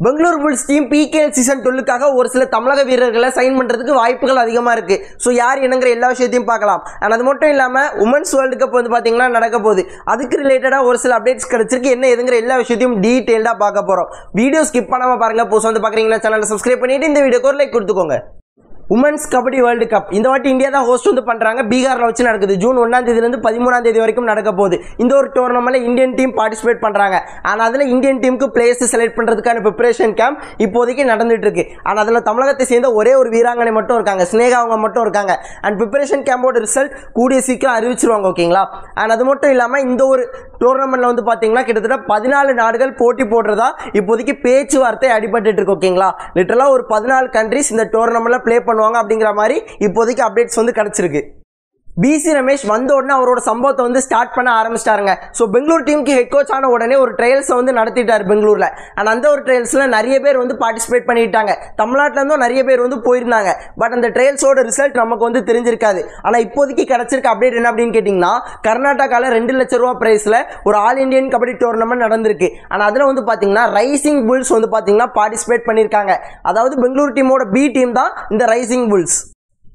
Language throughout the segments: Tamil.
Bangalore bulls team PKL season 12க்காக ஒரு சில தமிழக வீரர்களை சைன் பண்ணுறதுக்கு வாய்ப்புகள் அதிகமாக இருக்குது. ஸோ யார் என்னங்கிற எல்லா விஷயத்தையும் பார்க்கலாம். அண்ட் அது மட்டும் இல்லாமல் உமன்ஸ் வேர்ல்டு கப் வந்து பார்த்தீங்கன்னா நடக்க போகுது. அதுக்கு ரிலேட்டடாக ஒரு சில அப்டேட்ஸ் கிடச்சிருக்கு. என்ன எதுங்கிற எல்லா விஷயத்தையும் டீட்டெயில்டாக பார்க்க போகிறோம். வீடியோ ஸ்கிப் பண்ணாமல் பாருங்கள். புதுசாக வந்து பார்க்குறீங்கன்னா சேனலை சப்ஸ்கிரைப் பண்ணிவிட்டு இந்த வீடியோக்கு ஒரு லைக் கொடுத்துக்கோங்க. உமன்ஸ் கபடி வேர்ல்டு கப் இந்த வாட்டி இந்தியா தான் ஹோஸ்ட் வந்து பண்ணுறாங்க. பீகாரில் வச்சு நடக்குது. ஜூன் 1ஆம் தேதியிலேருந்து 13ஆம் தேதி வரைக்கும் நடக்க போகுது. இந்த ஒரு டோர்னமெண்ட்டில் இந்தியன் டீம் பார்ட்டிசிபேட் பண்ணுறாங்க. ஆனால் அதில் இந்தியன் டீமுக்கு பிளேயர்ஸ் செலக்ட் பண்ணுறதுக்கான ப்ரிப்பரேஷன் கேம்ப் இப்போதைக்கு நடந்துட்டு இருக்கு. ஆனால் அதில் தமிழகத்தை சேர்ந்த ஒரே ஒரு வீராங்கனை மட்டும் இருக்காங்க, ஸ்னேகா அவங்க மட்டும் இருக்காங்க. அண்ட் ப்ரிப்பரேஷன் கேம்போட ரிசல்ட் கூடிய சீக்கிரம் அறிவிச்சிருவாங்க. ஓகேங்களா? அண்ட் அது மட்டும் இல்லாமல் இந்த ஒரு டோர்னமெண்ட்டில் வந்து பார்த்தீங்கன்னா கிட்டத்தட்ட 14 நாடுகள் போட்டி போடுறதா இப்போதைக்கு பேச்சுவார்த்தை அடிபட்டு இருக்கு. ஓகேங்களா? லிட்டரலாக ஒரு 14 கண்ட்ரிஸ் இந்த டோர்னமெண்ட்டில் ப்ளே பண்ணுவாங்க அப்படிங்கிற மாதிரி இப்போதைக்கு அப்டேட்ஸ் வந்து கிடைச்சிருக்கு. பிசி ரமேஷ் வந்த உடனே அவரோட சம்பவத்தை வந்து ஸ்டார்ட் பண்ண ஆரம்பிச்சிட்டாருங்க. ஸோ பெங்களூர் டீமுக்கு ஹெட் கோச் ஆன உடனே ஒரு ட்ரையல்ஸை வந்து நடத்திட்டார் பெங்களூரில். அண்ட் அந்த ஒரு ட்ரையல்ஸில் நிறைய பேர் வந்து பார்ட்டிசிபேட் பண்ணிட்டாங்க. தமிழ்நாட்டிலேருந்தும் நிறைய பேர் வந்து போயிருந்தாங்க. பட் அந்த ட்ரையல்ஸோட ரிசல்ட் நமக்கு வந்து தெரிஞ்சிருக்காது. ஆனால் இப்போதைக்கு கிடைச்சிருக்க அப்டேட் என்ன அப்படின்னு கேட்டிங்கன்னா, கர்நாடகாவில் 2 லட்ச ரூபா பிரைஸில் ஒரு ஆல் இண்டியன் கபடி டோர்னமெண்ட் நடந்திருக்கு. ஆனால் அதில் வந்து பார்த்தீங்கன்னா ரைசிங் புல்ஸ் வந்து பார்த்தீங்கன்னா பார்ட்டிசிபேட் பண்ணியிருக்காங்க. அதாவது பெங்களூர் டீமோட பி டீம் தான் இந்த ரைசிங் புல்ஸ்.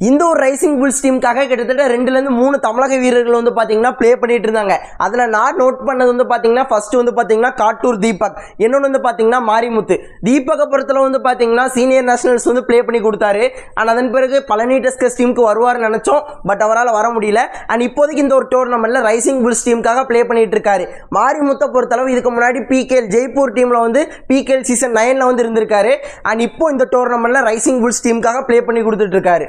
இந்த ஒரு ரைசிங் புல்ஸ் டீமுக்காக கிட்டத்தட்ட 2-3 தமிழக வீரர்கள் வந்து பார்த்தீங்கன்னா ப்ளே பண்ணிட்டு இருந்தாங்க. அதில் நான் நோட் பண்ணது வந்து பார்த்தீங்கன்னா ஃபர்ஸ்ட் வந்து பார்த்தீங்கன்னா காட்டூர் தீபக், இன்னொன்று வந்து பார்த்தீங்கன்னா மாரிமுத்து. தீபக்கை பொறுத்தல வந்து பார்த்தீங்கன்னா சீனியர் நேஷனல்ஸ் வந்து ப்ளே பண்ணி கொடுத்தாரு. அண்ட் அதன் பிறகு பழனி டஸ்கர்ஸ் டீமுக்கு வருவார்னு நினச்சோம். பட் அவரால் வர முடியல. அண்ட் இப்போதைக்கு இந்த ஒரு டோர்னமெண்ட்டில் ரைசிங் புல்ஸ் டீமுக்காக ப்ளே பண்ணிட்டு இருக்காரு. மாரிமுத்தை பொறுத்தளவு இதுக்கு முன்னாடி பிகேஎல் ஜெய்ப்பூர் டீமில் வந்து பிகேஎல் சீசன் 9ல் வந்து இருந்திருக்காரு. அண்ட் இப்போ இந்த டோர்னமெண்ட்டில் ரைசிங் புல்ஸ் டீமுக்காக ப்ளே பண்ணி கொடுத்துட்டு இருக்காரு.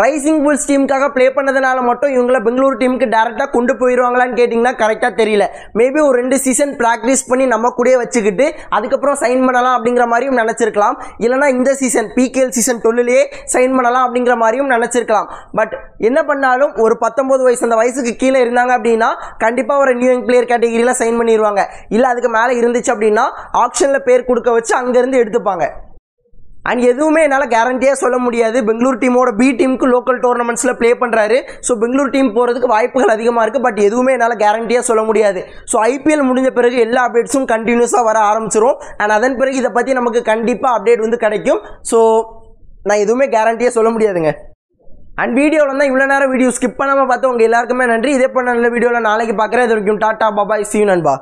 ரைசிங் புல்ஸ் டீமுக்காக ப்ளே பண்ணதுனால மட்டும் இவங்களை பெங்களூர் டீமுக்கு டேரெக்டாக கொண்டு போயிடுவாங்களான்னு கேட்டிங்கன்னா கரெக்டாக தெரியல. மேபி ஒரு 2 சீசன் ப்ராக்டிஸ் பண்ணி நம்ம கூடயே வச்சுக்கிட்டு அதுக்கப்புறம் சைன் பண்ணலாம் அப்படிங்கிற மாதிரியும் நினச்சிருக்கலாம். இல்லைனா இந்த சீசன் பிகேஎல் சீசன் 12லேயே சைன் பண்ணலாம் அப்படிங்கிற மாதிரியும் நினச்சிருக்கலாம். பட் என்ன பண்ணாலும் ஒரு 19 வயசு அந்த வயசுக்கு கீழே இருந்தாங்க அப்படின்னா கண்டிப்பாக ஒரு நியூ யங் பிளேயர் கேட்டகிரியில் சைன் பண்ணிடுவாங்க. இல்லை அதுக்கு மேலே இருந்துச்சு அப்படின்னா ஆப்ஷனில் பேர் கொடுக்க வச்சு அங்கேருந்து எடுத்துப்பாங்க. அண்ட் எதுவுமே என்னால் கேரண்டியாக சொல்ல முடியாது. பெங்களூர் டீமோட பி டீமுக்கு லோக்கல் டோர்னமெண்ட்ஸில் ப்ளே பண்ணுறாரு. ஸோ பெங்களூர் டீம் போகிறதுக்கு வாய்ப்புகள் அதிகமாக இருக்குது. பட் எதுவுமே என்னால் கேரண்டியாக சொல்ல முடியாது. ஸோ ஐபிஎல் முடிஞ்ச பிறகு எல்லா அப்டேட்ஸும் கண்டினியூஸாக வர ஆரம்பிச்சிரும். அண்ட் அதன் பிறகு இதை பற்றி நமக்கு கண்டிப்பாக அப்டேட் வந்து கிடைக்கும். ஸோ நான் எதுவுமே கேரண்டியாக சொல்ல முடியாதுங்க. அண்ட் வீடியோவில் தான் இவ்வளோ நேரம் வீடியோ ஸ்கிப் பண்ணாமல் பார்த்து உங்கள் எல்லாருக்குமே நன்றி. இதே போல நல்ல வீடியோவில் நாளைக்கு பார்க்குறேன். இது வரைக்கும் டாட்டா பாபாய், see you நண்பா.